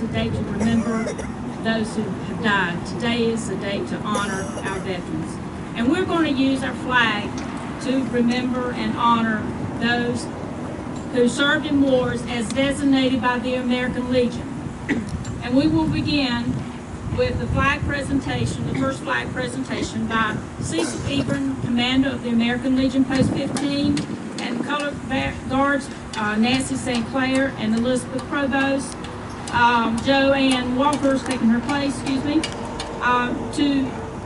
a day to remember those who have died. Today is the day to honor our veterans. And we're going to use our flag to remember and honor those who served in wars as designated by the American Legion. And we will begin with the flag presentation, the first flag presentation by Cecil Ebron, Commander of the American Legion Post 15, and Color Guards Nancy St. Clair and Elizabeth Provost. Joanne Walker's taking her place, to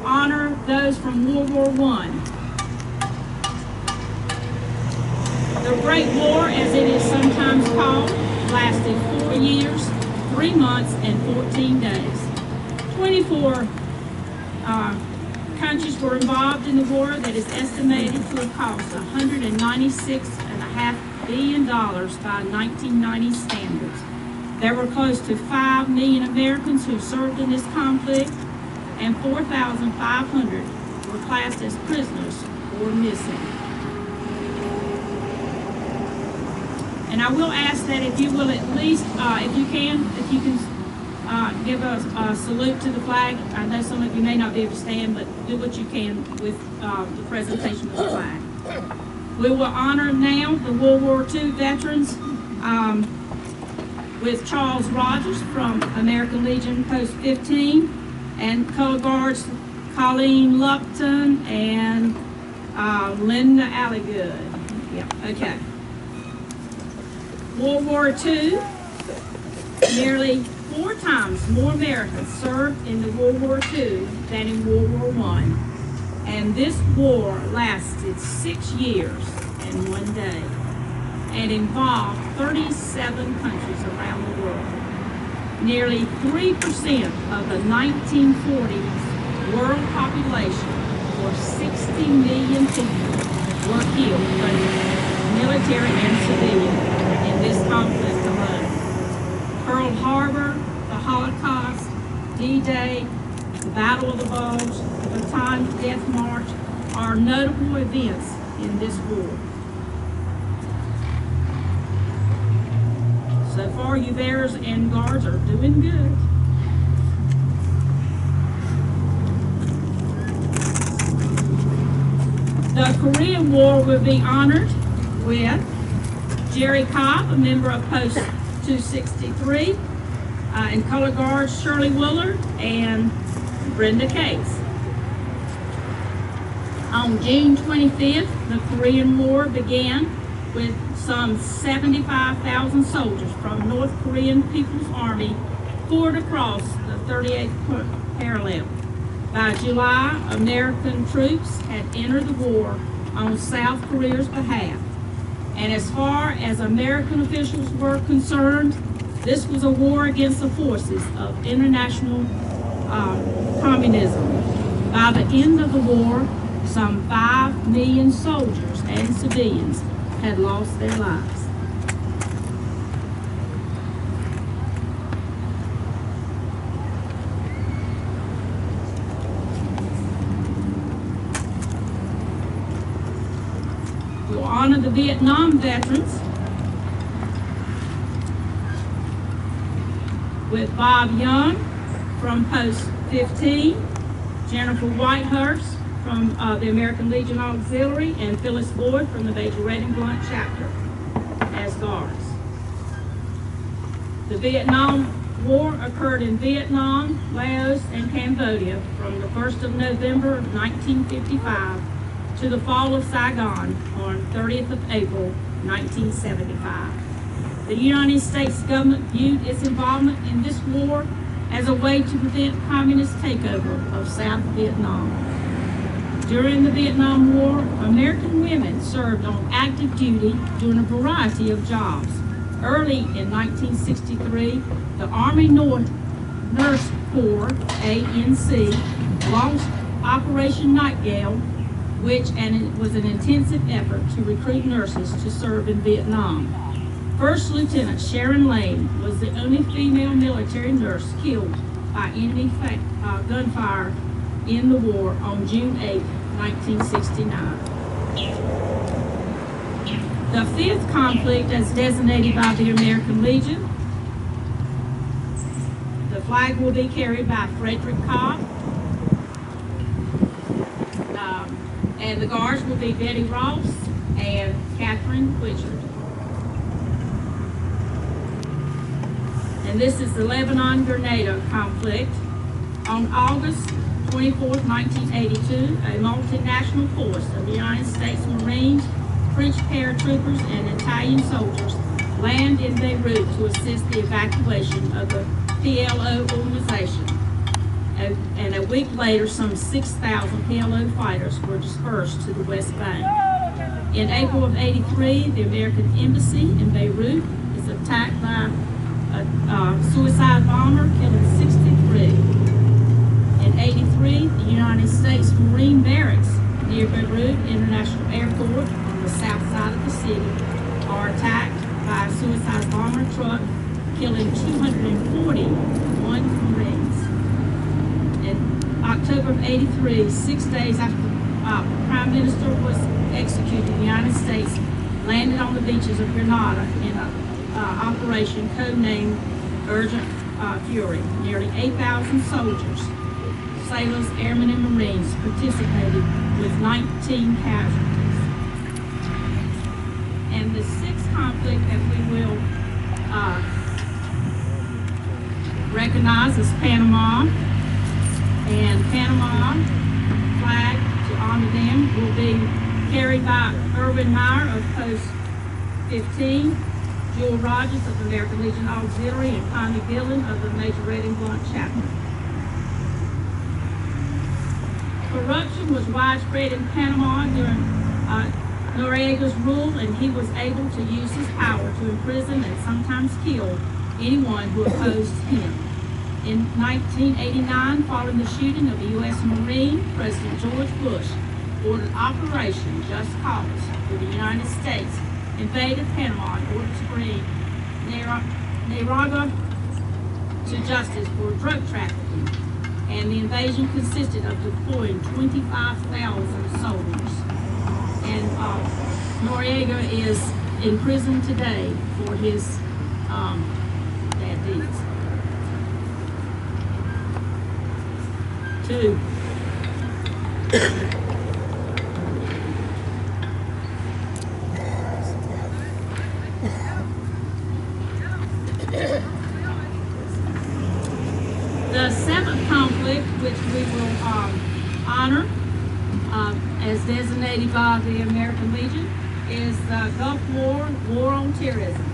honor those from World War I. The Great War, as it is sometimes called, lasted 4 years, 3 months, and 14 days. 24 countries were involved in the war that is estimated to have cost $196.5 billion by 1990 standards. There were close to 5 million Americans who served in this conflict, and 4,500 were classed as prisoners or missing. And I will ask that if you will at least, if you can give a salute to the flag. I know some of you may not be able to stand, but do what you can with the presentation of the flag. We will honor now the World War II veterans with Charles Rogers from American Legion Post 15, and Color Guards Colleen Lupton and Linda Alligood. Yeah, okay. World War II, nearly 4 times more Americans served in the World War II than in World War I. And this war lasted 6 years and 1 day and involved 37 countries around the world. Nearly 3% of the 1940s world population, or 60 million people, were killed, both military and civilian, in this conflict alone. Pearl Harbor, the Holocaust, D-Day, the Battle of the Bulge, the Bataan Death March are notable events in this war. So far, you bearers and guards are doing good. The Korean War will be honored with Jerry Cobb, a member of Post 263, and Color Guards Shirley Willard and Brenda Case. On June 25th, the Korean War began with some 75,000 soldiers from North Korean People's Army poured across the 38th parallel. By July, American troops had entered the war on South Korea's behalf. And as far as American officials were concerned, this was a war against the forces of international communism. By the end of the war, some 5 million soldiers and civilians had lost their lives. We'll honor the Vietnam veterans with Bob Young from Post 15, Jennifer Whitehurst from the American Legion Auxiliary, and Phyllis Boyd from the Major Red and Blunt chapter as guards. The Vietnam War occurred in Vietnam, Laos, and Cambodia from the 1st of November 1955 to the fall of Saigon on 30th of April 1975. The United States government viewed its involvement in this war as a way to prevent communist takeover of South Vietnam. During the Vietnam War, American women served on active duty doing a variety of jobs. Early in 1963, the Army Nurse Corps, ANC, launched Operation Nightingale, which was an intensive effort to recruit nurses to serve in Vietnam. First Lieutenant Sharon Lane was the only female military nurse killed by enemy gunfire in the war on June 8, 1969. The 5th conflict, as designated by the American Legion, flag will be carried by Frederick Cobb, and the guards will be Betty Ross and Catherine Pritchard. And this is the Lebanon-Grenada conflict. On August 24, 1982, a multinational force of the United States Marines, French paratroopers, and Italian soldiers land in Beirut to assist the evacuation of the PLO organization. And a week later, some 6,000 PLO fighters were dispersed to the West Bank. In April of '83, the American embassy in Beirut is attacked by a suicide bomber, killing 63. In '83, the United States Marine Barracks near Beirut International Airport on the south side of the city are attacked by a suicide bomber truck, killing 241 Marines. In October of '83, 6 days after the Prime Minister was executed, the United States landed on the beaches of Grenada in an operation codenamed Urgent Fury. Nearly 8,000 soldiers, sailors, airmen, and Marines participated with 19 casualties. And the sixth conflict that we will recognize is Panama. And Panama flag, to honor them, will be carried by Irvin Meyer of Post 15, Jewel Rogers of the American Legion Auxiliary, and Connie Gillen of the Major Redding Blunt Chapter. Corruption was widespread in Panama during Noriega's rule, and he was able to use his power to imprison and sometimes kill anyone who opposed him. In 1989, following the shooting of the U.S. Marine, President George Bush ordered Operation Just Cause, where the United States invaded Panama in order to bring Nicaragua to justice for drug trafficking. And the invasion consisted of deploying 25,000 soldiers. And Noriega is in prison today for his bad deeds. 2. The seventh conflict, which we will honor as designated by the American Legion, is the Gulf War, War on Terrorism.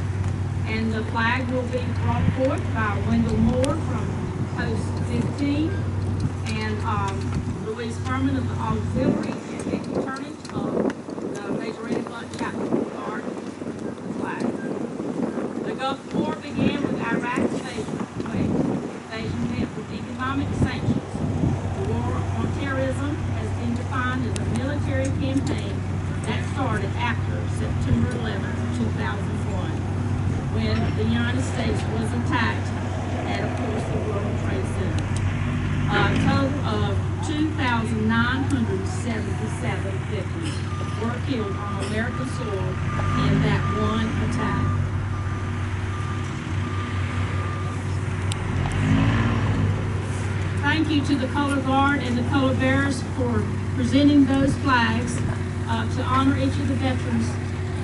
And the flag will be brought forth by Wendell Moore from Post 15, and Louise Furman of the Auxiliary, and Vicki Turnage of the Major Redding Blunt Chapter guard the flag. The Gulf War began with Iraq's invasion of Kuwait. Invasion met with economic sanctions. The war on terrorism has been defined as a military campaign that started after September 11, 2001, when the United States was attacked at, of course, the World Trade Center. A total of 2,977 victims were killed on American soil in that one attack. Thank you to the Color Guard and the Color Bearers for presenting those flags to honor each of the veterans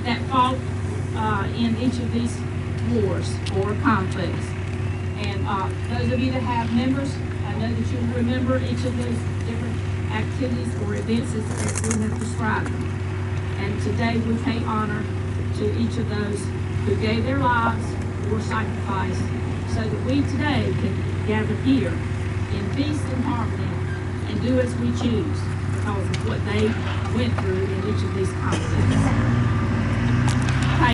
that fought in each of these wars or conflicts. And those of you that have members, I know that you'll remember each of those different activities or events as we have described them. And today we pay honor to each of those who gave their lives or sacrificed so that we today can gather here in peace and harmony and do as we choose because of what they went through in each of these conflicts.